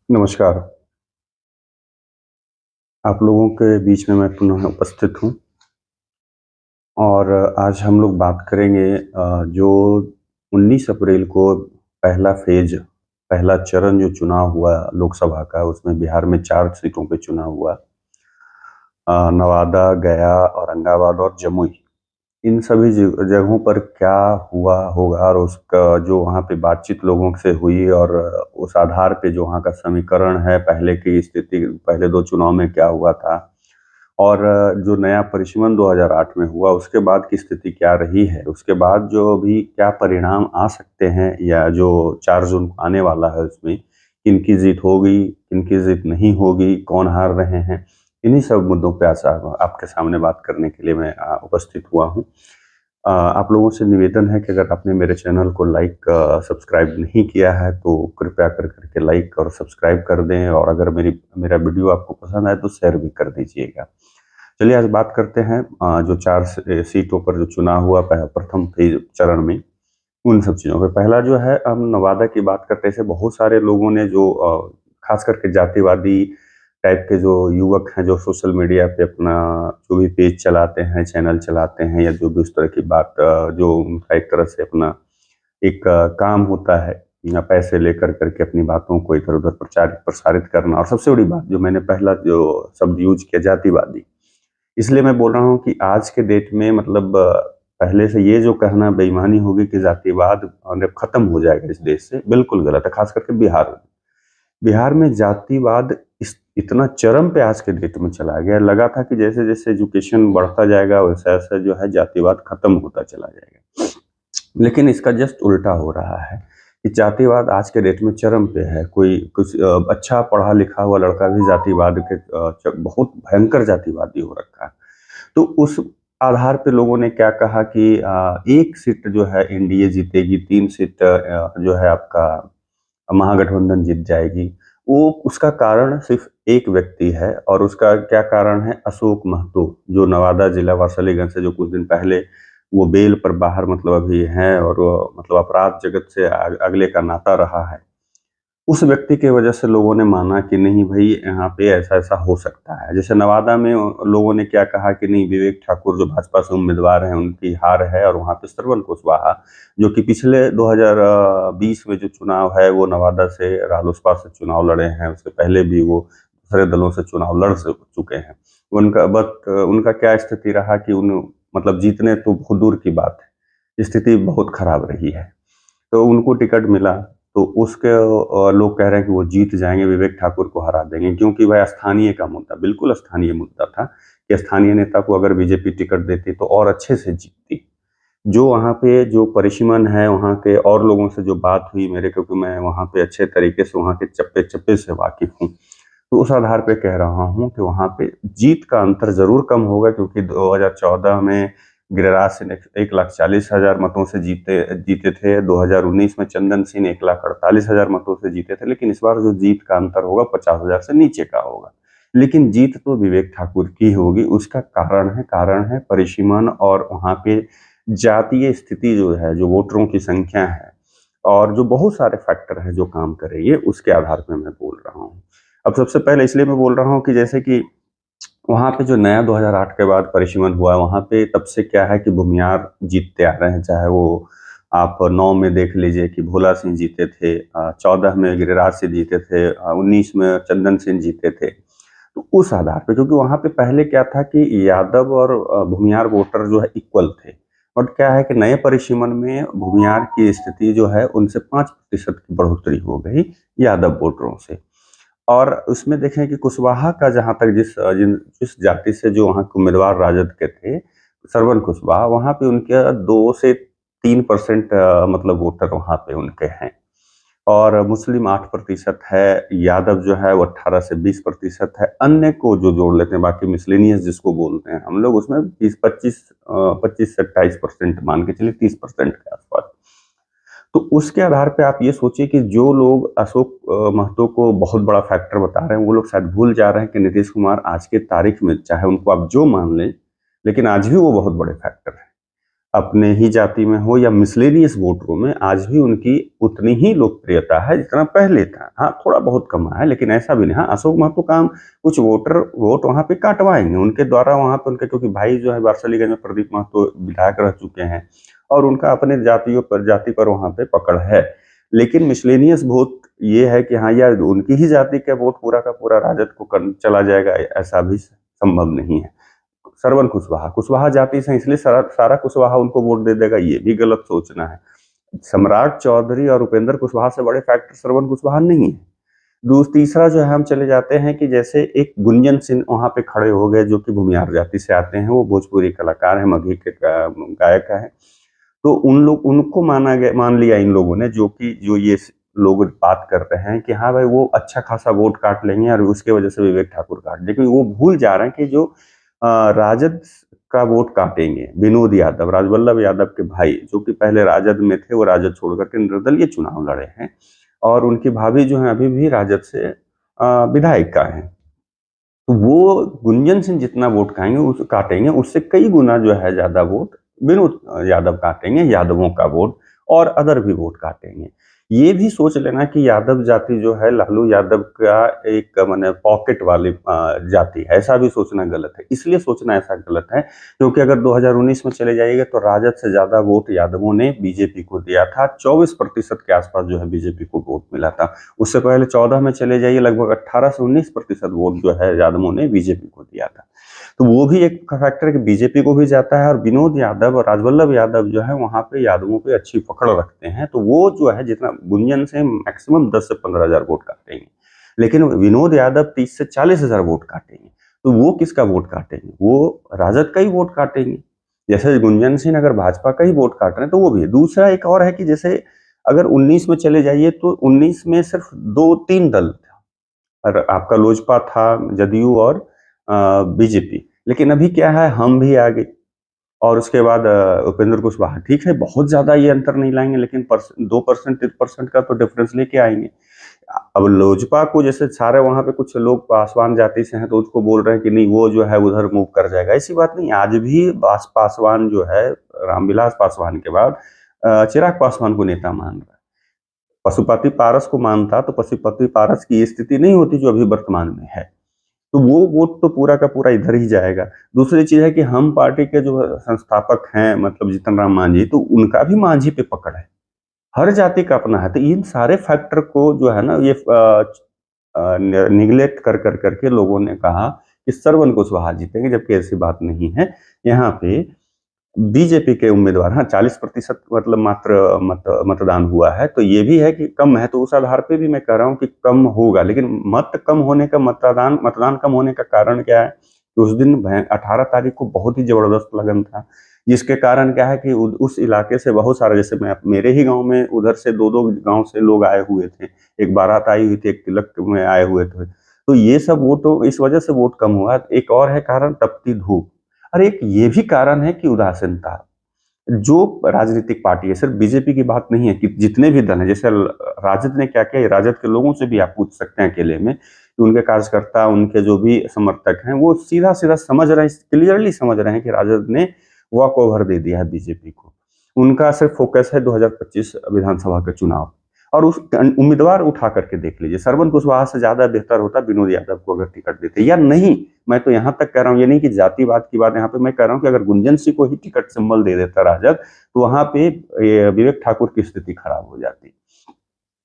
नमस्कार। आप लोगों के बीच में मैं पुनः उपस्थित हूँ और आज हम लोग बात करेंगे जो 19 अप्रैल को पहला चरण जो चुनाव हुआ लोकसभा का, उसमें बिहार में 4 सीटों पे चुनाव हुआ। नवादा, गया, औरंगाबाद और जमुई। इन सभी जगहों पर क्या हुआ होगा और उसका जो वहाँ पे बातचीत लोगों से हुई और उस आधार पे जो वहाँ का समीकरण है, पहले की स्थिति, पहले 2 चुनाव में क्या हुआ था और जो नया परिष्मन 2008 में हुआ, उसके बाद की स्थिति क्या रही है? उसके बाद जो भी क्या परिणाम आ सकते हैं या जो 4 जून को आने वाला है उसमें, किनकी जीत होगी, किनकी जीत नहीं होगी, कौन हार रहे हैं? इन्हीं सब मुद्दों पे आज आपके सामने बात करने के लिए मैं उपस्थित हुआ हूँ। आप लोगों से निवेदन है कि अगर आपने मेरे चैनल को सब्सक्राइब नहीं किया है, तो कृपया कर के लाइक और सब्सक्राइब कर दें और अगर मेरा वीडियो आपको पसंद आए, तो शेयर भी कर दीजिएगा। चलिए आज बात करते हैं जो 4 सीटों पर जो चुनाव हुआ प्रथम फेज़ चरण में, उन सब चीज़ों पे। पहला जो है, हम नवादा की बात करते हैं। बहुत सारे लोगों ने जो ख़ास करके जातिवादी टाइप के जो युवक हैं, जो सोशल मीडिया पे अपना जो भी पेज चलाते हैं, चैनल चलाते हैं या जो भी उस तरह की बात जो उनका एक तरह से अपना एक काम होता है पैसे लेकर करके अपनी बातों को इधर-उधर प्रसारित करना। और सबसे बड़ी बात जो मैंने पहला जो शब्द यूज़ किया, जातिवादी। इसलिए मैं बोल रहा हूँ कि आज के डेट में मतलब पहले से ये जो कहना बेईमानी होगी कि जातिवाद मतलब खत्म हो जाएगा इस देश से, बिल्कुल गलत है, खास करके बिहार में। बिहार में जातिवाद इस इतना चरम पे आज के डेट में चला गया, लगा था कि जैसे-जैसे एजुकेशन बढ़ता जाएगा, वैसा-वैसा जो है जातिवाद खत्म होता चला जाएगा। लेकिन इसका जस्ट उल्टा हो रहा है कि जातिवाद आज के डेट में चरम पे है। कोई कुछ अच्छा पढ़ा-लिखा हुआ लड़का भी जातिवाद के बहुत भयंकर जातिवादी हो रखा है। तो उस आधार पे लोगों ने क्या कहा कि 1 सीट जो है एनडीए जीतेगी, 3 सीट जो है आपका महागठबंधन जीत जाएगी। वो उसका कारण सिर्फ़ एक व्यक्ति है और उसका क्या कारण है, अशोक महतो, जो नवादा जिला वारिसलीगंज से जो कुछ दिन पहले वो बेल पर बाहर मतलब अभी हैं और वो मतलब अपराध जगत से अगले का नाता रहा है। उस व्यक्ति की वजह से लोगों ने माना कि नहीं भई, यहाँ पे ऐसा-ऐसा हो सकता है। जैसे नवादा में लोगों ने क्या कहा कि नहीं, विवेक ठाकुर जो भाजपा से उम्मीदवार हैं, उनकी हार है और वहाँ पे श्रवण कुशवाहा, जो कि पिछले 2020 में जो चुनाव है, वो नवादा से रालोसपा से चुनाव लड़े हैं। उससे पहले भी वो दूसरे दलों से चुनाव लड़ चुके हैं। उनका क्या स्थिति रहा कि उन मतलब जीतने तो बहुत दूर की बात है, स्थिति बहुत खराब रही है। तो उनको टिकट मिला, तो उसके लोग कह रहे हैं कि वो जीत जाएँगे, विवेक ठाकुर को हरा देंगे, क्योंकि वह स्थानीय का मुद्दा, बिल्कुल स्थानीय मुद्दा था कि स्थानीय नेता को अगर बीजेपी टिकट देती तो और अच्छे से जीतती। जो वहाँ पे जो परिसीमन है, वहाँ के और लोगों से जो बात हुई मेरे, क्योंकि मैं वहाँ पे अच्छे तरीके से वहाँ के चप्पे-चप्पे से वाकिफ़ हूँ। तो उस आधार पे कह रहा हूँ कि वहाँ पे जीत का अंतर ज़रूर कम होगा, क्योंकि 2014 में गिरिराज सिंह 1,40,000 मतों से जीते थे। 2019 में चंदन सिंह 1,48,000 मतों से जीते थे। लेकिन इस बार जो जीत का अंतर होगा 50,000 से नीचे का होगा। लेकिन जीत तो विवेक ठाकुर की होगी। उसका कारण है परिसीमन और वहाँ पे जातीय स्थिति जो है, जो वोटरों की संख्या है और जो बहुत सारे फैक्टर हैं जो काम करेंगे, उसके आधार पे मैं बोल रहा हूँ। अब सबसे पहले इसलिए मैं बोल रहा हूँ कि जैसे कि वहाँ पे जो नया 2008 के बाद परिसीमन हुआ, वहाँ पे तब से क्या है कि भूमियार जीतते आ रहे हैं। चाहे वो आप 9 में देख लीजिए कि भोला सिंह जीते थे, 14 में गिरिराज सिंह जीते थे, 19 में चंदन सिंह जीते थे। तो उस आधार पे, क्योंकि वहाँ पे पहले क्या था कि यादव और भूमियार वोटर जो है इक्वल थे। बट क्या है कि नए परिसीमन में भूमियार की स्थिति जो है, उनसे 5% की बढ़ोतरी हो गई यादव वोटरों से। और उसमें देखें कि कुशवाहा का जहाँ तक जिस जाति से जो वहाँ के उम्मीदवार राजद के थे, श्रवण कुशवाहा, वहाँ पे उनके 2 से 3% मतलब वोटर वहाँ पे उनके हैं। और मुस्लिम 8% है, यादव जो है वो 18 से 20% है। अन्य को जो जोड़ लेते हैं, बाकी मिसलेनियस जिसको बोलते हैं हम लोग, उसमें 25 से 28% मान के चलिए, 30% के आसपास। तो उसके आधार पे आप ये सोचिए कि जो लोग अशोक महतो को बहुत बड़ा फैक्टर बता रहे हैं, वो लोग शायद भूल जा रहे हैं कि नीतीश कुमार आज की तारीख में, चाहे उनको आप जो मान लें, लेकिन आज भी वो बहुत बड़े फैक्टर हैं। अपने ही जाति में हो या मिसलेनियस वोटरों में आज भी उनकी उतनी ही लोकप्रियता है जितना पहले था। हाँ, थोड़ा बहुत कमा है, लेकिन ऐसा भी नहीं। हाँ, अशोक महतो का हम कुछ वोट वहां पे काटवाएंगे उनके द्वारा वहां पे उनके, क्योंकि भाई जो है वारसलीगंज में प्रदीप महतो विधायक रह चुके हैं और उनका अपने जाति पर वहां पे पकड़ है। लेकिन मिसलेनियस वोट ये है कि हाँ यार उनकी ही जाति का वोट पूरा का पूरा राजद को चला जाएगा, ऐसा भी संभव नहीं है। श्रवण कुशवाहा कुशवाहा जाति से, इसलिए सारा कुशवाहा उनको वोट दे देगा, ये भी गलत सोचना है। सम्राट चौधरी और उपेंद्र कुशवाहा से बड़े फैक्टर श्रवण कुशवाहा नहीं है। तीसरा जो है हम चले जाते हैं कि जैसे एक गुंजन सिंह वहां पे खड़े हो गए जो कि भूमिहार जाति से आते हैं, वो भोजपुरी कलाकार है, मगही के गायक है। तो उनको मान लिया इन लोगों ने, जो ये लोग बात कर रहे हैं कि हाँ भाई वो अच्छा खासा वोट काट लेंगे और उसके वजह से विवेक ठाकुर काट, लेकिन वो भूल जा रहे हैं कि जो राजद का वोट काटेंगे विनोद यादव, राजवल्लभ यादव के भाई, जो कि पहले राजद में थे, वो राजद छोड़ करके निर्दलीय चुनाव लड़े हैं और उनकी भाभी जो है अभी भी राजद से विधायिका है। तो वो गुंजन सिंह जितना वोट काटेंगे उससे कई गुना जो है ज्यादा वोट विनोद यादव काटेंगे, यादवों का वोट और अदर भी वोट काटेंगे। ये भी सोच लेना कि यादव जाति जो है लालू यादव का एक माने पॉकेट वाली जाति है, ऐसा भी सोचना गलत है। इसलिए सोचना ऐसा गलत है क्योंकि अगर 2019 में चले जाइएगा तो राजद से ज्यादा वोट यादवों ने बीजेपी को दिया था, 24% के आसपास जो है बीजेपी को वोट मिला था। उससे पहले 14 में चले जाइए लगभग 18 से 19% वोट जो है यादवों ने बीजेपी को दिया था। तो वो भी एक फैक्टर है कि बीजेपी को भी जाता है और विनोद यादव और राजवल्लभ यादव जो है वहां पे यादवों पे अच्छी पकड़ रखते हैं। तो वो जो है जितना गुंजन से मैक्सिमम 10 से 15,000 वोट काटेंगे, लेकिन विनोद यादव 30 से 40,000 वोट काटेंगे। तो वो किसका वोट काटेंगे? वो राजद का ही वोट काटेंगे। जैसे गुंजन सिंह अगर भाजपा का ही वोट काट रहे हैं तो वो भी है। दूसरा एक और है कि जैसे अगर 19 में चले जाइए तो 19 में सिर्फ 2-3 दल था, और आपका लोजपा था, जदयू और बीजेपी। लेकिन अभी क्या है, हम भी आ गए और उसके बाद उपेंद्र कुशवाहा, ठीक है बहुत ज्यादा ये अंतर नहीं लाएंगे लेकिन 2% 3% का तो डिफरेंस लेके आएंगे। अब लोजपा को जैसे सारे वहां पे कुछ लोग पासवान जाति से हैं तो उसको बोल रहे हैं कि नहीं वो जो है उधर मूव कर जाएगा, ऐसी बात नहीं। आज भी पासवान जो है रामविलास पासवान के बाद चिराग पासवान को नेता मान रहा है। पशुपति पारस को मानता तो पशुपति पारस की ये स्थिति नहीं होती जो अभी वर्तमान में है। तो वो वोट तो पूरा का पूरा इधर ही जाएगा। दूसरी चीज है कि हम पार्टी के जो संस्थापक हैं मतलब जीतन राम मांझी, तो उनका भी मांझी पे पकड़ है, हर जाति का अपना है। तो इन सारे फैक्टर को जो है ना ये निगलेक्ट कर कर करके लोगों ने कहा कि श्रवण कुशवाहा जीतेंगे, जबकि ऐसी बात नहीं है। यहाँ पे बीजेपी के उम्मीदवार, हाँ 40% मतलब मात्र मतदान हुआ है, तो ये भी है कि कम है। तो उस आधार पे भी मैं कह रहा हूँ कि कम होगा, लेकिन मत कम होने का मतदान कम होने का कारण क्या है कि उस दिन 18 तारीख को बहुत ही जबरदस्त लगन था, जिसके कारण क्या है कि उस इलाके से बहुत सारे, जैसे मैं मेरे ही गांव में उधर से 2-2 गांव से लोग आए हुए थे, एक बारात आई हुई थी, एक तिलक में आए हुए थे। तो ये सब वोटों इस वजह से वोट कम हुआ। एक और है कारण तपती धूप, और एक ये भी कारण है कि उदासीनता। जो राजनीतिक पार्टी है, सिर्फ बीजेपी की बात नहीं है कि जितने भी दल हैं, जैसे राजद ने क्या किया, ये राजद के लोगों से भी आप पूछ सकते हैं अकेले में कि उनके कार्यकर्ता, उनके जो भी समर्थक हैं, वो सीधा सीधा समझ रहे हैं, क्लियरली समझ रहे हैं कि राजद ने वॉक ओवर दे दिया है बीजेपी को। उनका सिर्फ फोकस है 2025 विधानसभा के चुनाव, और उस उम्मीदवार उठा करके देख लीजिए, श्रवण कुशवाहा से ज्यादा बेहतर होता विनोद यादव को अगर टिकट देते या नहीं। मैं तो यहाँ तक कह रहा हूँ, ये नहीं कि जातिवाद की बात, यहाँ पे मैं कह रहा हूँ कि अगर गुंजन सिंह को ही टिकट सिंबल दे देता राजद, तो वहां पे विवेक ठाकुर की स्थिति खराब हो जाती।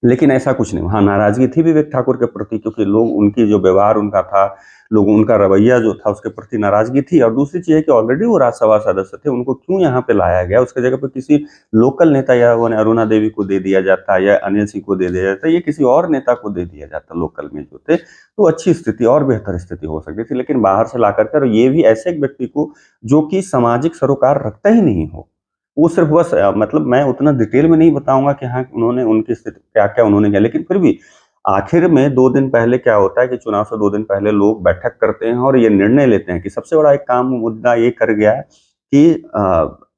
लेकिन ऐसा कुछ नहीं, वहां नाराजगी थी विवेक ठाकुर के प्रति, क्योंकि लोग उनकी जो व्यवहार उनका था, लोगों उनका रवैया जो था उसके प्रति नाराजगी थी। और दूसरी चीज है कि ऑलरेडी वो राज्यसभा सदस्य थे, उनको क्यों यहाँ पे लाया गया? उसके जगह पे किसी लोकल नेता या अरुणा देवी को दे दिया जाता या अनिल सिंह को दे दिया जाता या किसी और नेता को दे दिया जाता लोकल में जो थे, तो अच्छी स्थिति और बेहतर स्थिति हो सकती थी। लेकिन बाहर से ला करके, और ये भी ऐसे एक व्यक्ति को जो कि सामाजिक सरोकार रखता ही नहीं हो, वो सिर्फ बस मतलब मैं उतना डिटेल में नहीं बताऊंगा कि हाँ उन्होंने उनकी स्थिति क्या क्या उन्होंने किया, लेकिन फिर भी आखिर में 2 दिन पहले क्या होता है कि चुनाव से 2 दिन पहले लोग बैठक करते हैं और ये निर्णय लेते हैं कि सबसे बड़ा एक काम मुद्दा ये कर गया है कि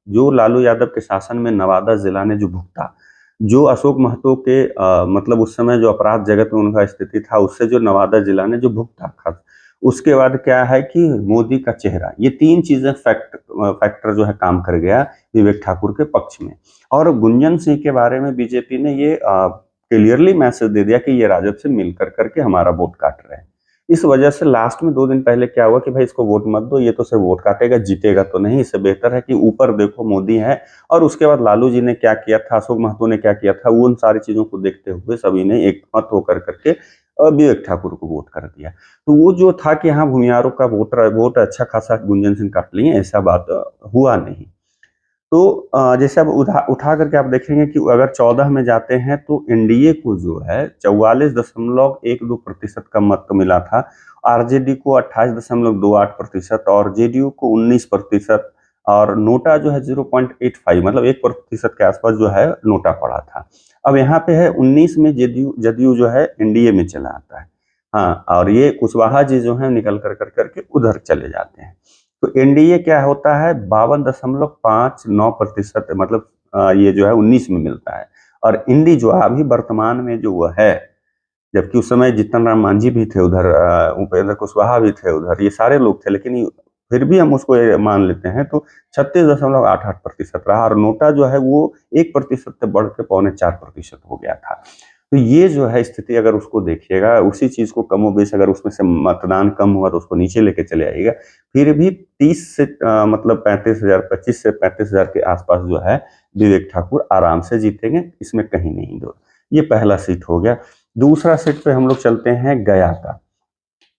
जो लालू यादव के शासन में नवादा जिला ने जो भुगता, जो अशोक महतो के मतलब उस समय जो अपराध जगत में उनका स्थिति था, उससे जो नवादा जिला ने जो भुगता, उसके बाद क्या है कि मोदी का चेहरा, ये तीन चीजें फैक्टर जो है काम कर गया विवेक ठाकुर के पक्ष में। और गुंजन सिंह के बारे में बीजेपी ने ये क्लियरली मैसेज दे दिया कि ये राजद से मिल करके हमारा वोट काट रहे हैं। इस वजह से लास्ट में 2 दिन पहले क्या हुआ कि भाई इसको वोट मत दो, ये तो सिर्फ वोट काटेगा, जीतेगा तो नहीं। इससे बेहतर है कि ऊपर देखो मोदी है। और उसके बाद लालू जी ने क्या किया था, अशोक महतो ने क्या किया था, वो उन सारी चीजों को देखते हुए सभी ने एक मत होकर करके विवेक ठाकुर को वोट कर दिया। तो वो जो था कि हाँ भूमिहारों का वोट अच्छा खासा गुंजन सिंह काट लिए, ऐसा बात हुआ नहीं। तो जैसे अब उठा करके आप देखेंगे कि अगर 14 में जाते हैं तो एनडीए को जो है 44.12% का मत मिला था, आरजेडी को 28.28% और जेडीयू को 19%, और नोटा जो है 0.85, मतलब 1% के आसपास जो है नोटा पड़ा था। अब यहाँ पे है 19 में जदयू जदयू जो है एनडीए में चला आता है। हाँ, और ये कुशवाहा जी जो है निकल करके उधर चले जाते हैं। तो एनडीए क्या होता है 52.59%, मतलब ये जो है 19 में मिलता है। और इंडी जो है अभी वर्तमान में जो वो है, जबकि उस समय जीतन राम मांझी भी थे उधर, उपेंद्र कुशवाहा भी थे उधर, ये सारे लोग थे, लेकिन फिर भी हम उसको मान लेते हैं तो 36.88% रहा। और नोटा जो है वो 1% से बढ़ के 3.25% हो गया था। तो ये जो है स्थिति, अगर उसको देखिएगा, उसी चीज को कमोबेश अगर उसमें से मतदान कम हुआ तो उसको नीचे लेके चले आइएगा, फिर भी 30 से मतलब 35,000, 25 से 35,000 के आसपास जो है विवेक ठाकुर आराम से जीतेंगे, इसमें कहीं नहीं दो। ये पहला सीट हो गया। दूसरा सीट पे हम लोग चलते हैं गया का।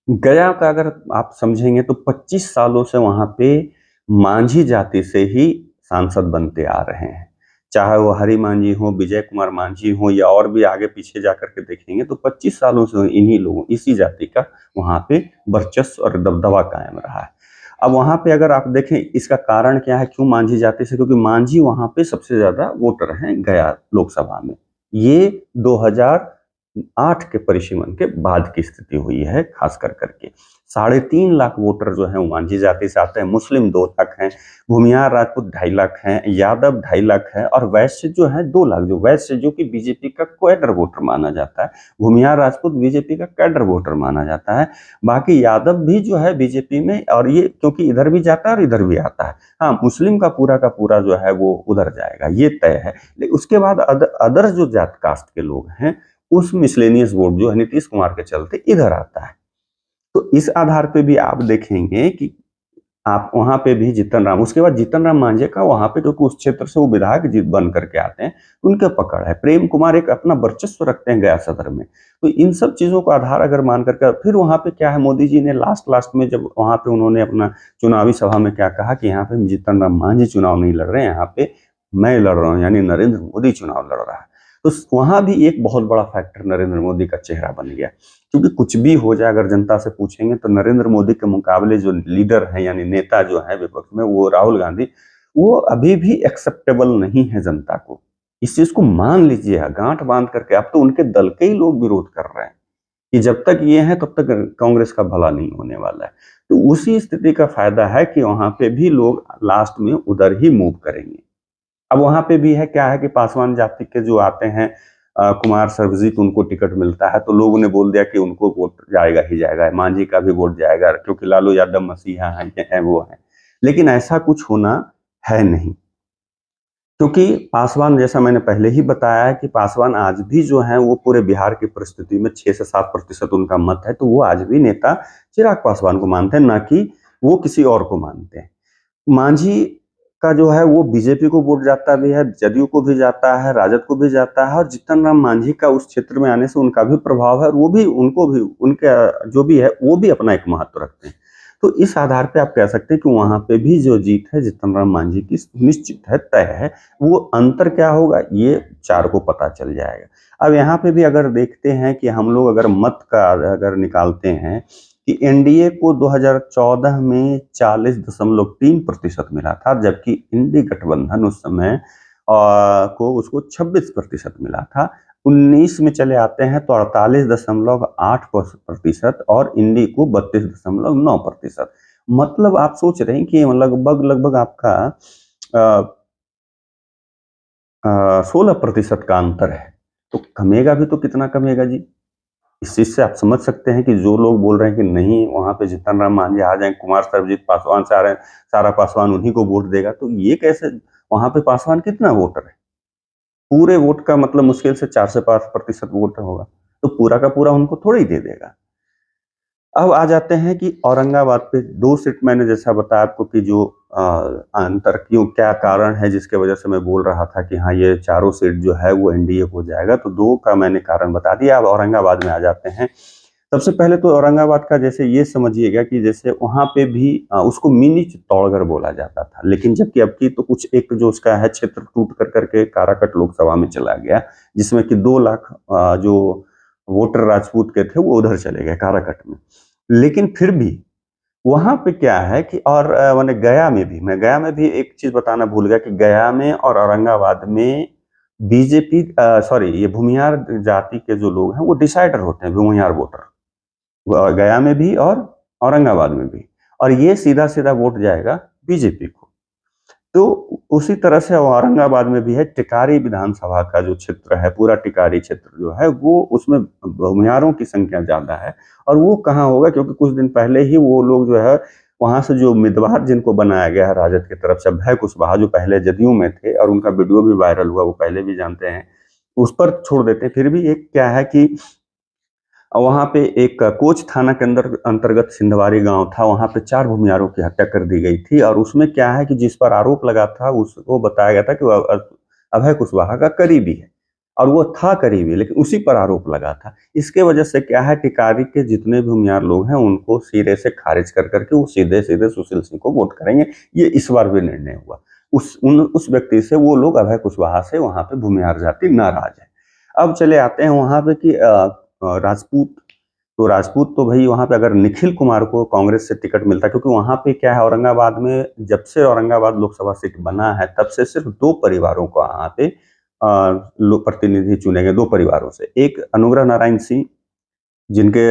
गया का अगर आप समझेंगे तो 25 सालों से वहां पे मांझी जाति से ही सांसद बनते आ रहे हैं, चाहे वो हरि मांझी हो, विजय कुमार मांझी हो, या और भी आगे पीछे जाकर के देखेंगे तो 25 सालों से इन्हीं लोगों, इसी जाति का वहां पे वर्चस्व और दबदबा कायम रहा है। अब वहां पे अगर आप देखें इसका कारण क्या है, क्यों मांझी जाति से, क्योंकि मांझी वहां पे सबसे ज्यादा वोटर हैं गया लोकसभा में। ये 2008 के परिसीमन के बाद की स्थिति हुई है, खास करके 3.5 लाख वोटर जो है मांझी जाति से आते हैं। मुस्लिम 2 लाख हैं, भूमिहार राजपूत 2.5 लाख हैं, यादव 2.5 लाख हैं, और वैश्य जो है 2 लाख, जो वैश्य जो कि बीजेपी का कैडर वोटर माना जाता है। भूमिहार राजपूत बीजेपी का कैडर वोटर माना जाता है। बाकी यादव भी जो है बीजेपी में, और ये क्योंकि इधर भी जाता है और इधर भी आता है। हाँ, मुस्लिम का पूरा जो है वो उधर जाएगा, ये तय है। लेकिन उसके बाद अदर जो जात कास्ट के लोग हैं, उस मिसलेनियस वोट जो है नीतीश कुमार के चलते इधर आता है। तो इस आधार पे भी आप देखेंगे कि आप वहां पे भी जीतन राम, उसके बाद जीतन राम मांझे का वहां पे, क्योंकि उस क्षेत्र से वो विधायक जीत बन करके आते हैं, उनके पकड़ है। प्रेम कुमार एक अपना वर्चस्व रखते हैं गया सदर में। तो इन सब चीजों को आधार अगर मान करके, फिर वहां पे क्या है, मोदी जी ने लास्ट में जब वहां पे उन्होंने अपना चुनावी सभा में क्या कहा कि यहाँ पे जीतन राम मांझी चुनाव नहीं लड़ रहे हैं, यहाँ पे मैं लड़ रहा हूँ, यानी नरेंद्र मोदी चुनाव लड़ रहा है। तो वहां भी एक बहुत बड़ा फैक्टर नरेंद्र मोदी का चेहरा बन गया। क्योंकि कुछ भी हो जाए, अगर जनता से पूछेंगे तो नरेंद्र मोदी के मुकाबले जो लीडर है, यानी नेता जो है विपक्ष में, वो राहुल गांधी, वो अभी भी एक्सेप्टेबल नहीं है जनता को। इस चीज को मान लीजिए, गांठ बांध करके। अब तो उनके दल के ही लोग विरोध कर रहे हैं कि जब तक ये है तब तक कांग्रेस का भला नहीं होने वाला है। तो उसी स्थिति का फायदा है कि वहां पे भी लोग लास्ट में उधर ही मूव करेंगे। अब वहां पे भी है क्या है कि पासवान जाति के जो आते हैं, कुमार सर्वजीत, उनको टिकट मिलता है, तो लोगों ने बोल दिया कि उनको वोट जाएगा ही जाएगा, मांझी का भी वोट जाएगा, क्योंकि लालू यादव मसीहा है, ये है वो है। लेकिन ऐसा कुछ होना है नहीं, क्योंकि पासवान, जैसा मैंने पहले ही बताया है कि पासवान आज भी जो है वो पूरे बिहार की परिस्थिति में 6 से 7% उनका मत है, तो वो आज भी नेता चिराग पासवान को मानते हैं, ना कि वो किसी और को मानते हैं। मांझी का जो है वो बीजेपी को वोट जाता भी है, जदयू को भी जाता है, राजद को भी जाता है, और जीतन राम मांझी का उस क्षेत्र में आने से उनका भी प्रभाव है, और वो भी, उनको भी, उनके जो भी है वो भी अपना एक महत्व रखते हैं। तो इस आधार पे आप कह सकते हैं कि वहां पे भी जो जीत है जीतन राम मांझी की निश्चित है, तय है। वो अंतर क्या होगा ये 4 को पता चल जाएगा। अब यहाँ पे भी अगर देखते हैं कि हम लोग अगर मत का अगर निकालते हैं कि एनडीए को 2014 में 40.3% मिला था, जबकि इंडी गठबंधन उस समय को उसको 26% मिला था। 19 में चले आते हैं तो 48.8%, और इंडी को 32.9%। मतलब आप सोच रहे हैं कि लगभग आपका 16% का अंतर है। तो कमेगा भी तो कितना कमेगा जी, इस चीज से आप समझ सकते हैं कि जो लोग बोल रहे हैं कि नहीं वहां पे जीतन राम मांझी आ जाए, कुमार सर्वजीत पासवान से आ रहे हैं, सारा पासवान उन्हीं को वोट देगा, तो ये कैसे? वहां पे पासवान कितना वोटर है? पूरे वोट का मतलब मुश्किल से 4 से 5% वोट होगा, तो पूरा का पूरा उनको थोड़ा ही दे देगा। अब आ जाते हैं कि औरंगाबाद पे 2 सीट मैंने जैसा बताया आपको कि जो अंतर क्यों, क्या कारण है जिसके वजह से मैं बोल रहा था कि हाँ ये चारों सीट जो है वो एनडीए को जाएगा, तो 2 का मैंने कारण बता दिया। अब औरंगाबाद में आ जाते हैं। सबसे पहले तो औरंगाबाद का जैसे ये समझिएगा कि जैसे वहां पे भी उसको मिनी चित्तौड़गढ़ बोला जाता था, लेकिन जबकि अब की तो कुछ एक जो उसका है क्षेत्र टूट कर करके काराकट लोकसभा में चला गया, जिसमें कि 2 लाख जो वोटर राजपूत के थे वो उधर चले गए काराकट में। लेकिन फिर भी वहां पे क्या है कि और मैंने गया में भी, मैं गया में भी एक चीज बताना भूल गया कि गया में और औरंगाबाद में बीजेपी, सॉरी, ये भूमिहार जाति के जो लोग हैं वो डिसाइडर होते हैं, भूमिहार वोटर, गया में भी और औरंगाबाद में भी, और ये सीधा सीधा वोट जाएगा बीजेपी को। तो उसी तरह से औरंगाबाद में भी है, टिकारी विधानसभा का जो क्षेत्र है, पूरा टिकारी क्षेत्र जो है वो, उसमें भूमिहारों की संख्या ज्यादा है। और वो कहाँ होगा, क्योंकि कुछ दिन पहले ही वो लोग जो है वहां से जो उम्मीदवार जिनको बनाया गया है राजद की तरफ से, अभय कुशवाहा जो पहले जदयू में थे और उनका वीडियो भी वायरल हुआ, वो पहले भी जानते हैं, उस पर छोड़ देते हैं। फिर भी एक क्या है कि वहां पे एक कोच थाना के अंदर अंतर्गत सिंधवारी गांव था, वहां पे 4 भूमिहारों की हत्या कर दी गई थी। और उसमें क्या है कि जिस पर आरोप लगा था उसको बताया गया था कि वो अभय कुशवाहा का करीबी है, और वो था करीबी, लेकिन उसी पर आरोप लगा था। इसके वजह से क्या है, टिकारी के जितने भी भूमिहार लोग हैं उनको सिरे से खारिज कर करके वो सीधे सीधे सुशील सिंह को वोट करेंगे। ये इस बार भी निर्णय हुआ। उस व्यक्ति से वो लोग, अभय कुशवाहा से, वहां पे भूमिहार जाति नाराज है। अब चले आते हैं वहां पे कि राजपूत, तो राजपूत तो भाई वहां पे अगर निखिल कुमार को कांग्रेस से टिकट मिलता है, क्योंकि वहां पे क्या है, औरंगाबाद में जब से औरंगाबाद लोकसभा सीट बना है तब से सिर्फ 2 परिवारों को वहां पे प्रतिनिधि चुने गए, 2 परिवारों से। एक अनुग्रह नारायण सिंह, जिनके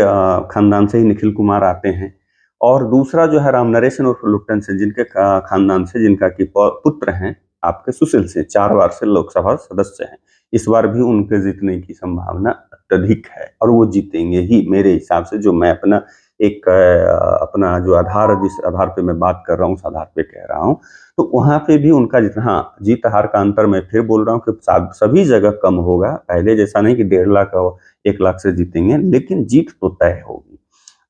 खानदान से ही निखिल कुमार आते हैं, और दूसरा जो है राम नरेश उर्फ लुट्टन सिंह, जिनके खानदान से, जिनका की पुत्र हैं आपके सुशील सिंह, 4 बार से लोकसभा सदस्य हैं। इस बार भी उनके जीतने की संभावना अत्यधिक है और वो जीतेंगे ही मेरे हिसाब से। जो मैं अपना एक अपना जो आधार, जिस आधार पे मैं बात कर रहा हूँ उस आधार पे कह रहा हूँ, तो वहां पे भी उनका जितना, हाँ, जीत हार का अंतर मैं फिर बोल रहा हूँ कि सभी जगह कम होगा, पहले जैसा नहीं कि 1.5 लाख और 1 लाख से जीतेंगे, लेकिन जीत तो तय होगी।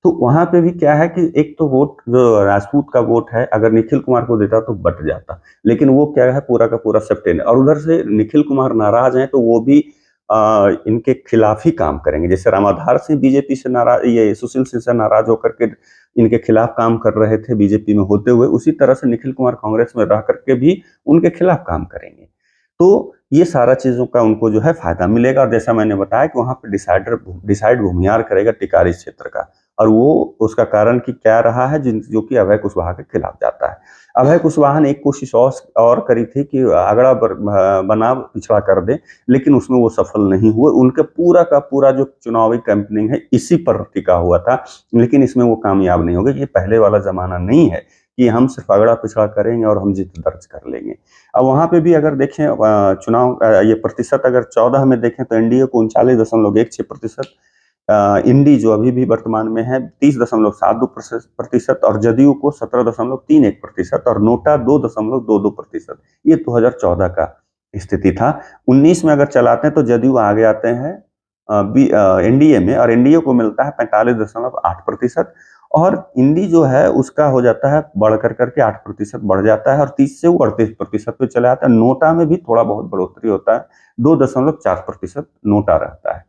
तो वहां पे भी क्या है कि एक तो वोट जो राजपूत का वोट है, अगर निखिल कुमार को देता तो बट जाता, लेकिन वो क्या है, पूरा का पूरा सप्टेन। और उधर से निखिल कुमार नाराज हैं तो वो भी इनके खिलाफ ही काम करेंगे। जैसे रामाधार सिंह बीजेपी से नाराज, ये सुशील सिंह से नाराज होकर के इनके खिलाफ काम कर रहे थे बीजेपी में होते हुए, उसी तरह से निखिल कुमार कांग्रेस में रह करके भी उनके खिलाफ काम करेंगे। तो ये सारा चीजों का उनको जो है फायदा मिलेगा। और जैसा मैंने बताया कि वहां पर डिसाइड भूमिहार करेगा टिकारी क्षेत्र का, और वो उसका कारण कि क्या रहा है, जो कि अभय कुशवाहा के खिलाफ जाता है। अभय कुशवाहा ने एक कोशिश और करी थी कि आगड़ा बनाव पिछड़ा कर दे, लेकिन उसमें वो सफल नहीं हुए। उनके पूरा का पूरा जो चुनावी कैंपेनिंग है इसी पर टिका हुआ था, लेकिन इसमें वो कामयाब नहीं हो गए। ये पहले वाला जमाना नहीं है कि हम सिर्फ अगड़ा पिछड़ा करेंगे और हम जीत दर्ज कर लेंगे। अब वहां पे भी अगर देखें चुनाव ये प्रतिशत अगर 14 में देखें तो एनडीए को 39.16%, इंडी जो अभी भी वर्तमान में है 30.72%, और जदयू को 17.31%, और नोटा 2.22%। ये 2014 का स्थिति था। 19 में अगर चलाते हैं तो जदयू आगे आते हैं एनडीए में, और एनडीए को मिलता है 45.8%, और इंडी जो है उसका हो जाता है बढ़ कर करके 8% बढ़ जाता है, और 30 से वो 38% पे चला जाता है। नोटा में भी थोड़ा बहुत बढ़ोतरी होता है, 2.4% नोटा रहता है।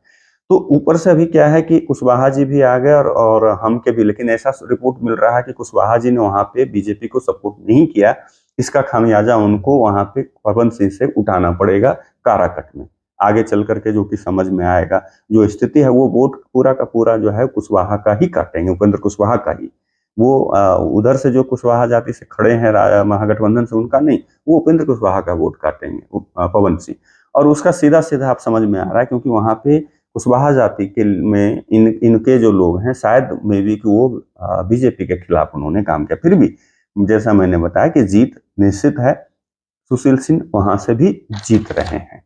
तो ऊपर से अभी क्या है कि कुशवाहा जी भी आ गए और हम के भी, लेकिन ऐसा रिपोर्ट मिल रहा है कि कुशवाहा जी ने वहां पे बीजेपी को सपोर्ट नहीं किया। इसका खामियाजा उनको वहां पे पवन सिंह से उठाना पड़ेगा काराकट में, आगे चल करके जो कि समझ में आएगा। जो स्थिति है वो वोट पूरा का पूरा जो है कुशवाहा का ही काटेंगे, उपेंद्र कुशवाहा का ही। वो उधर से जो कुशवाहा जाति से खड़े हैं महागठबंधन से, उनका नहीं, वो उपेंद्र कुशवाहा का वोट काटेंगे, पवन सिंह। और उसका सीधा सीधा आप समझ में आ रहा है, क्योंकि वहां पे कुशवाहा जाति के में इनके जो लोग हैं, शायद मे बी कि वो बीजेपी के खिलाफ उन्होंने काम किया। फिर भी जैसा मैंने बताया कि जीत निश्चित है, सुशील सिंह वहां से भी जीत रहे हैं।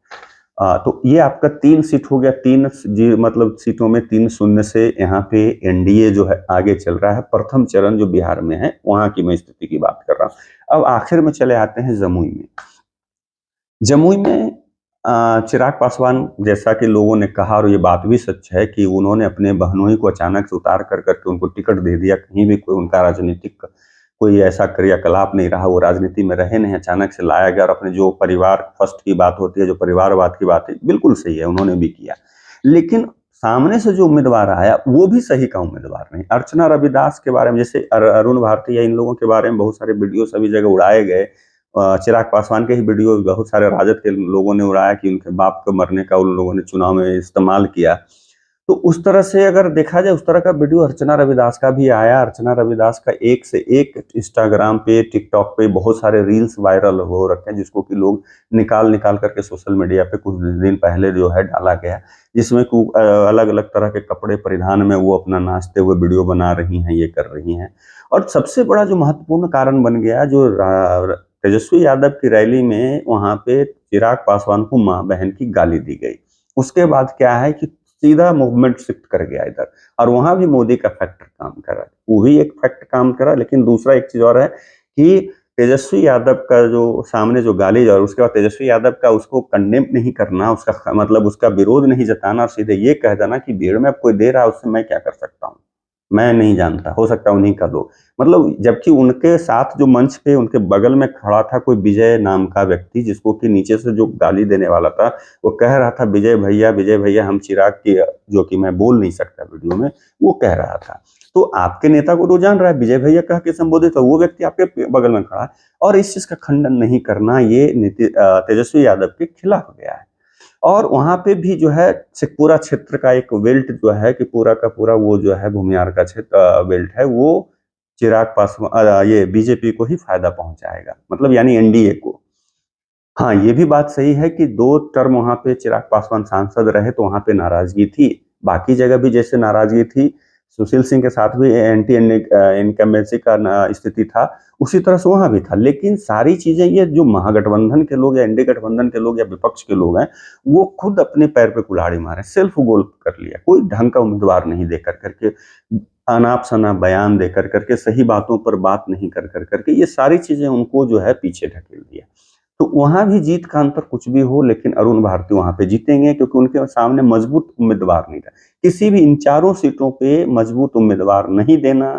तो ये आपका 3 सीट हो गया, 3 जी मतलब सीटों में 3 शून्य से यहाँ पे एनडीए जो है आगे चल रहा है। प्रथम चरण जो बिहार में है, वहाँ की मैं स्थिति की बात कर रहा हूँ। अब आखिर में चले आते हैं जमुई में। जमुई में चिराग पासवान, जैसा कि लोगों ने कहा और ये बात भी सच है कि उन्होंने अपने बहनोई को अचानक से उतार कर करके उनको टिकट दे दिया। कहीं भी कोई उनका राजनीतिक कोई ऐसा क्रियाकलाप नहीं रहा, वो राजनीति में रहे नहीं, अचानक से लाया गया और अपने जो परिवार फर्स्ट की बात होती है, जो परिवारवाद की बात है, बिल्कुल सही है, उन्होंने भी किया। लेकिन सामने से जो उम्मीदवार आया वो भी सही का उम्मीदवार नहीं। अर्चना रविदास के बारे में, जैसे अरुण भारती या इन लोगों के बारे में बहुत सारे वीडियो सभी जगह उड़ाए गए। चिराग पासवान के ही वीडियो बहुत सारे राजद के लोगों ने उड़ाया कि उनके बाप के मरने का उन लोगों ने चुनाव में इस्तेमाल किया। तो उस तरह से अगर देखा जाए, उस तरह का वीडियो अर्चना रविदास का भी आया। अर्चना रविदास का एक से एक इंस्टाग्राम पे, टिकटॉक पे बहुत सारे रील्स वायरल हो रखे हैं, जिसको कि लोग निकाल निकाल करके सोशल मीडिया पे कुछ दिन पहले जो है डाला गया, जिसमें अलग अलग तरह के कपड़े परिधान में वो अपना नाचते हुए वीडियो बना रही हैं, ये कर रही हैं। और सबसे बड़ा जो महत्वपूर्ण कारण बन गया, जो तेजस्वी यादव की रैली में वहां पे चिराग पासवान को मां बहन की गाली दी गई। उसके बाद क्या है कि सीधा मूवमेंट शिफ्ट कर गया इधर, और वहां भी मोदी का फैक्टर काम करा, वो भी एक फैक्ट काम करा। लेकिन दूसरा एक चीज और है कि तेजस्वी यादव का जो सामने जो गाली, और उसके बाद तेजस्वी यादव का उसको कंडेम नहीं करना, उसका मतलब उसका विरोध नहीं जताना, और सीधे ये कह देना कि भीड़ में अब कोई दे रहा है उससे मैं क्या कर सकता हूँ, मैं नहीं जानता, हो सकता है उन्हीं का दो। मतलब जबकि उनके साथ जो मंच पे उनके बगल में खड़ा था कोई विजय नाम का व्यक्ति, जिसको कि नीचे से जो गाली देने वाला था वो कह रहा था विजय भैया हम चिराग की, जो कि मैं बोल नहीं सकता वीडियो में, वो कह रहा था। तो आपके नेता को तो जान रहा है, विजय भैया कह के संबोधित है, वो व्यक्ति आपके बगल में खड़ा है, और इस चीज का खंडन नहीं करना, ये तेजस्वी यादव के खिलाफ गया है। और वहां पे भी जो है पूरा क्षेत्र का एक बेल्ट जो है कि पूरा का पूरा वो जो है भूमिहार का क्षेत्र बेल्ट है, वो चिराग पासवान ये बीजेपी को ही फायदा पहुंचाएगा, मतलब यानी एनडीए को। हाँ, ये भी बात सही है कि 2 टर्म वहां पे चिराग पासवान सांसद रहे तो वहां पे नाराजगी थी। बाकी जगह भी जैसे नाराजगी थी, सुशील सिंह के साथ भी एंटी इनकम्बेंसी का स्थिति था, उसी तरह से वहां भी था। लेकिन सारी चीजें ये जो महागठबंधन के लोग या एनडीए गठबंधन के लोग या विपक्ष के लोग हैं, वो खुद अपने पैर पे कुल्हाड़ी मारे, सेल्फ गोल कर लिया। कोई ढंग का उम्मीदवार नहीं देकर करके, अनाप शनाप बयान देकर करके, सही बातों पर बात नहीं कर कर करके, ये सारी चीजें उनको जो है पीछे ढकेल दिया। तो वहां भी जीत का अंतर कुछ भी हो, लेकिन अरुण भारती वहां पे जीतेंगे, क्योंकि उनके सामने मजबूत उम्मीदवार नहीं था। किसी भी इन चारों सीटों पे मजबूत उम्मीदवार नहीं देना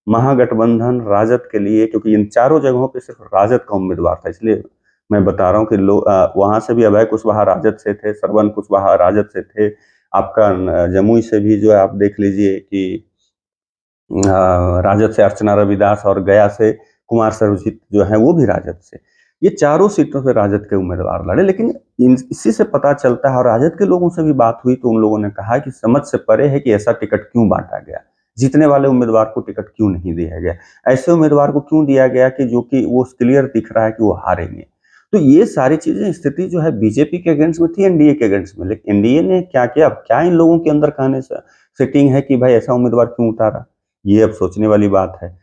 महागठबंधन राजद के लिए, क्योंकि इन चारों जगहों पे सिर्फ राजद का उम्मीदवार था। इसलिए मैं बता रहा हूँ कि वहां से भी अभय कुशवाहा राजद से थे, श्रवण कुशवाहा राजद से थे, आपका जमुई से भी जो है आप देख लीजिए कि राजद से अर्चना रविदास, और गया से कुमार सर्वजीत जो है वो भी राजद से। ये चारों सीटों पे राजद के उम्मीदवार लड़े। लेकिन इसी से पता चलता है, और राजद के लोगों से भी बात हुई तो उन लोगों ने कहा कि समझ से परे है कि ऐसा टिकट क्यों बांटा गया, जीतने वाले उम्मीदवार को टिकट क्यों नहीं दिया गया, ऐसे उम्मीदवार को क्यों दिया गया कि जो कि वो क्लियर दिख रहा है कि वो हारेंगे। तो ये सारी चीजें, स्थिति जो है बीजेपी के अगेंस्ट में थी, एनडीए के अगेंस्ट में। लेकिन एनडीए ने क्या किया, अब क्या इन लोगों के अंदर कहने से सेटिंग है कि भाई ऐसा उम्मीदवार क्यों उतारा, ये अब सोचने वाली बात है।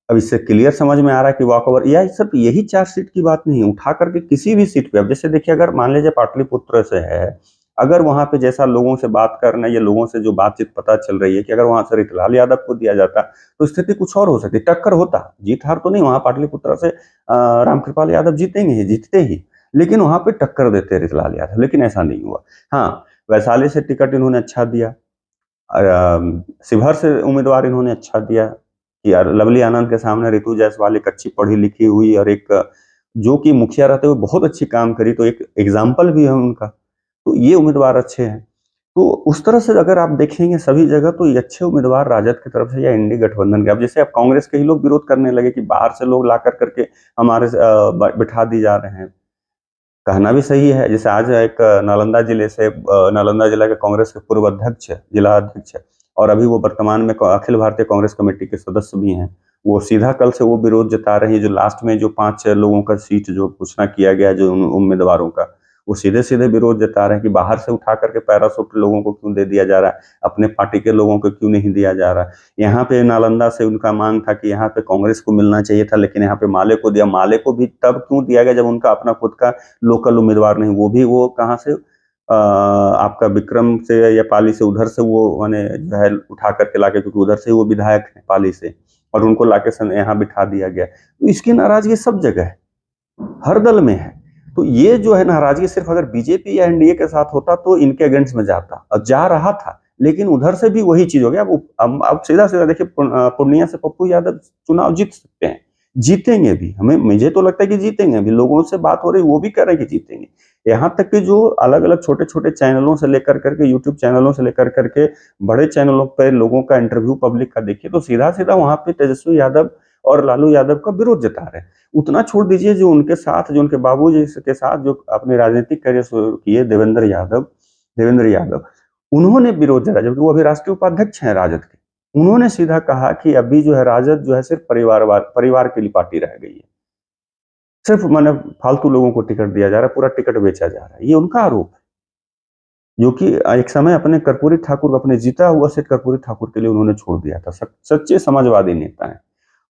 अब इससे क्लियर समझ में आ रहा है कि वॉकओवर, या सिर्फ यही 4 सीट की बात नहीं, उठा करके किसी भी सीट पे, अब जैसे देखिए अगर मान लीजिए पाटलिपुत्र से है, अगर वहां पे जैसा लोगों से बात करना, या लोगों से जो बातचीत पता चल रही है कि अगर वहां से रितलाल यादव को दिया जाता तो स्थिति कुछ और हो सकती, टक्कर होता, जीत हार तो नहीं, वहां पाटलिपुत्र से रामकृपाल यादव जीतेंगे ही, जीतते ही, लेकिन वहां पे टक्कर देते रितलाल यादव, लेकिन ऐसा नहीं हुआ। हाँ, वैशाली से टिकट इन्होंने अच्छा दिया, शिवहर से उम्मीदवार इन्होंने अच्छा दिया कि यार लवली आनंद के सामने रितु जायसवाल एक अच्छी पढ़ी लिखी हुई, और एक जो कि मुखिया रहते हुए बहुत अच्छी काम करी, तो एक एग्जाम्पल भी है उनका। तो ये उम्मीदवार अच्छे हैं। तो उस तरह से अगर आप देखेंगे सभी जगह, तो ये अच्छे उम्मीदवार राजद की तरफ से या इंडी गठबंधन के। अब जैसे अब कांग्रेस के ही लोग विरोध करने लगे कि बाहर से लोग ला कर करके हमारे बिठा दी जा रहे हैं, कहना भी सही है। जैसे आज एक नालंदा जिले से, नालंदा जिला के कांग्रेस के पूर्व अध्यक्ष, जिला अध्यक्ष, और अभी वो वर्तमान में अखिल भारतीय कांग्रेस कमेटी के सदस्य भी हैं, वो सीधा कल से वो विरोध जता रही है। जो लास्ट में जो 5 लोगों का सीट जो घोषणा किया गया, जो उम्मीदवारों का, वो सीधे सीधे विरोध जता रहे हैं कि बाहर से उठा करके पैरासूट लोगों को क्यों दे दिया जा रहा है, अपने पार्टी के लोगों को क्यों नहीं दिया जा रहा है। यहाँ पे नालंदा से उनका मांग था कि यहाँ पे कांग्रेस को मिलना चाहिए था, लेकिन यहाँ पे माले को दिया। माले को भी तब क्यों दिया गया जब उनका अपना खुद का लोकल उम्मीदवार नहीं, वो भी वो कहाँ से, आपका विक्रम से या पाली से उधर से वो माने जो है उठा करके लाके, क्योंकि उधर से वो विधायक है पाली से, और उनको लाके यहाँ बिठा दिया गया। तो इसकी नाराजगी सब जगह है, हर दल में है। तो ये जो है नाराजगी सिर्फ अगर बीजेपी या एनडीए के साथ होता तो इनके अगेंस्ट में जाता, और जा रहा था, लेकिन उधर से भी वही चीज हो गया। अब सीधा सीधा देखिए, पूर्णिया से पप्पू यादव चुनाव जीत सकते हैं, जीतेंगे भी, हमें मुझे तो लगता है कि जीतेंगे। अभी लोगों से बात हो रही, वो भी कह रहे हैं कि जीतेंगे। यहाँ तक कि जो अलग अलग छोटे छोटे चैनलों से लेकर करके, यूट्यूब चैनलों से लेकर करके बड़े चैनलों पर लोगों का इंटरव्यू पब्लिक का देखिए, तो सीधा सीधा वहां पे तेजस्वी यादव और लालू यादव का विरोध जता रहे हैं। उतना छोड़ दीजिए, जो उनके साथ, जो उनके बाबूजी के साथ जो अपने राजनीतिक करियर शुरू किए, देवेंद्र यादव, उन्होंने विरोध जताया, जबकि वो अभी राष्ट्रीय उपाध्यक्ष हैं राजद के। उन्होंने सीधा कहा कि अभी जो है राजद जो है सिर्फ परिवार के लिए पार्टी रह गई है, सिर्फ मैंने फालतू लोगों को टिकट दिया जा रहा है, पूरा टिकट बेचा जा रहा है। ये उनका आरोप है, जो कि एक समय अपने कर्पूरी ठाकुर, अपने जीता हुआ सीट कर्पूरी ठाकुर के लिए उन्होंने छोड़ दिया था। सच्चे समाजवादी नेता है।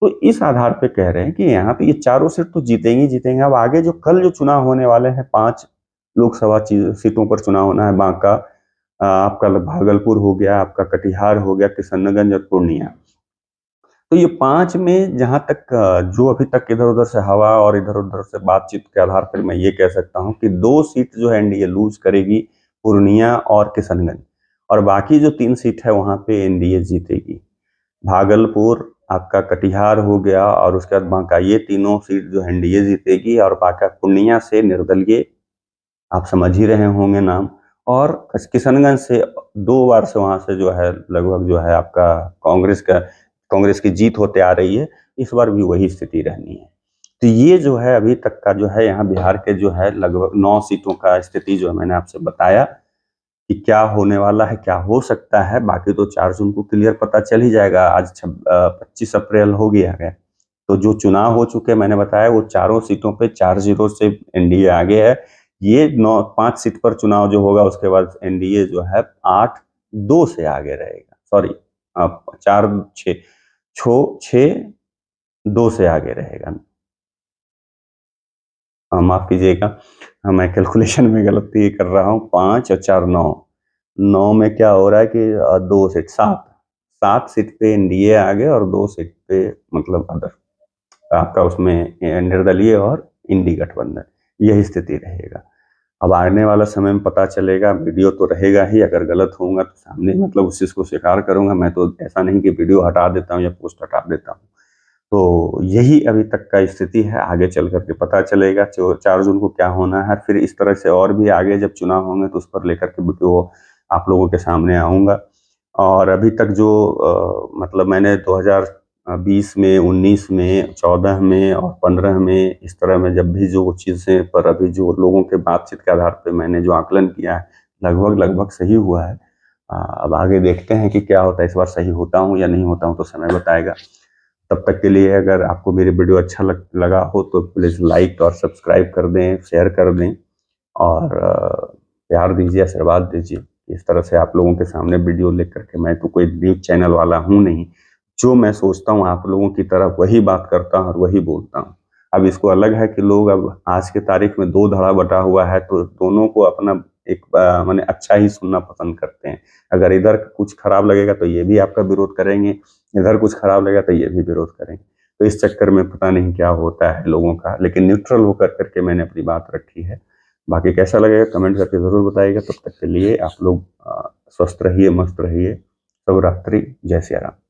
तो इस आधार पे कह रहे हैं कि यहाँ पे ये चारों सीट तो जीतेंगे जीतेंगे। अब आगे जो कल जो चुनाव होने वाले हैं, 5 लोकसभा सीटों पर चुनाव होना है। बांका, आपका भागलपुर हो गया, आपका कटिहार हो गया, किशनगंज और पूर्णिया। तो ये 5 में जहां तक जो अभी तक इधर उधर से हवा और इधर उधर से बातचीत के आधार पर मैं ये कह सकता हूं कि 2 सीट जो है एनडीए लूज करेगी, पूर्णिया और किशनगंज, और बाकी जो 3 सीट है वहां पे एनडीए जीतेगी। भागलपुर, आपका कटिहार हो गया और उसके बाद बांका, ये तीनों सीट जो एनडीए जीतेगी। और बांका पूर्णिया से निर्दलीय, आप समझ ही रहे होंगे नाम, और किशनगंज से 2 बार से वहां से जो है लगभग जो है आपका कांग्रेस की जीत होते आ रही है। इस बार भी वही स्थिति रहनी है। तो ये जो है अभी तक का जो है यहाँ बिहार के जो है लगभग 9 सीटों का स्थिति जो है मैंने आपसे बताया कि क्या होने वाला है, क्या हो सकता है। बाकी तो 4 जून को क्लियर पता चल ही जाएगा। आज 25 अप्रैल हो गया है। तो जो चुनाव हो चुके मैंने बताया, वो चारों सीटों पे 4-0 से एनडीए आगे है। ये 5 सीट पर चुनाव जो होगा उसके बाद एनडीए जो है 8-2 से आगे रहेगा। सॉरी, 6-2 से आगे रहेगा। माफ कीजिएगा, मैं कैलकुलेशन में गलती कर रहा हूँ। 5 और 4 9, 9 में क्या हो रहा है कि 2 सीट, 7 सीट पे एनडीए आगे और 2 सीट पे मतलब अदर, आपका उसमें निर्दलीय और इंडी गठबंधन। यही स्थिति रहेगा। अब आने वाला समय में पता चलेगा। वीडियो तो रहेगा ही, अगर गलत होऊंगा तो सामने मतलब उस चीज को स्वीकार करूंगा। मैं तो ऐसा नहीं कि वीडियो हटा देता हूँ या पोस्ट हटा देता हूँ। तो यही अभी तक का स्थिति है। आगे चल करके पता चलेगा 4 जून को क्या होना है। फिर इस तरह से और भी आगे जब चुनाव होंगे तो उस पर लेकर के वीडियो आप लोगों के सामने आऊंगा। और अभी तक जो मतलब मैंने 2020 में, 19 में, 14 में और 15 में, इस तरह में जब भी जो चीज़ें पर अभी जो लोगों के बातचीत के आधार पे मैंने जो आकलन किया है, लगभग लगभग सही हुआ है। अब आगे देखते हैं कि क्या होता है। इस बार सही होता हूँ या नहीं होता हूँ तो समय बताएगा। तब तक के लिए अगर आपको मेरी वीडियो अच्छा लगा हो तो प्लीज़ लाइक और सब्सक्राइब कर दें, शेयर कर दें और प्यार दीजिए, आशीर्वाद दीजिए। इस तरह से आप लोगों के सामने वीडियो लेकर के, मैं तो कोई न्यूज चैनल वाला हूँ नहीं, जो मैं सोचता हूँ आप लोगों की तरह वही बात करता हूँ और वही बोलता हूँ। अब इसको अलग है कि लोग अब आज के तारीख में 2 धड़ा बटा हुआ है, तो दोनों को अपना एक माने अच्छा ही सुनना पसंद करते हैं। अगर इधर कुछ खराब लगेगा तो ये भी आपका विरोध करेंगे, इधर कुछ खराब लगेगा तो ये भी विरोध करेंगे। तो इस चक्कर में पता नहीं क्या होता है लोगों का, लेकिन न्यूट्रल होकर करके मैंने अपनी बात रखी है। बाकी कैसा लगेगा कमेंट करके जरूर बताइएगा। तब तक के लिए आप लोग स्वस्थ रहिए, मस्त रहिए। शुभ रात्रि, जय सिया राम।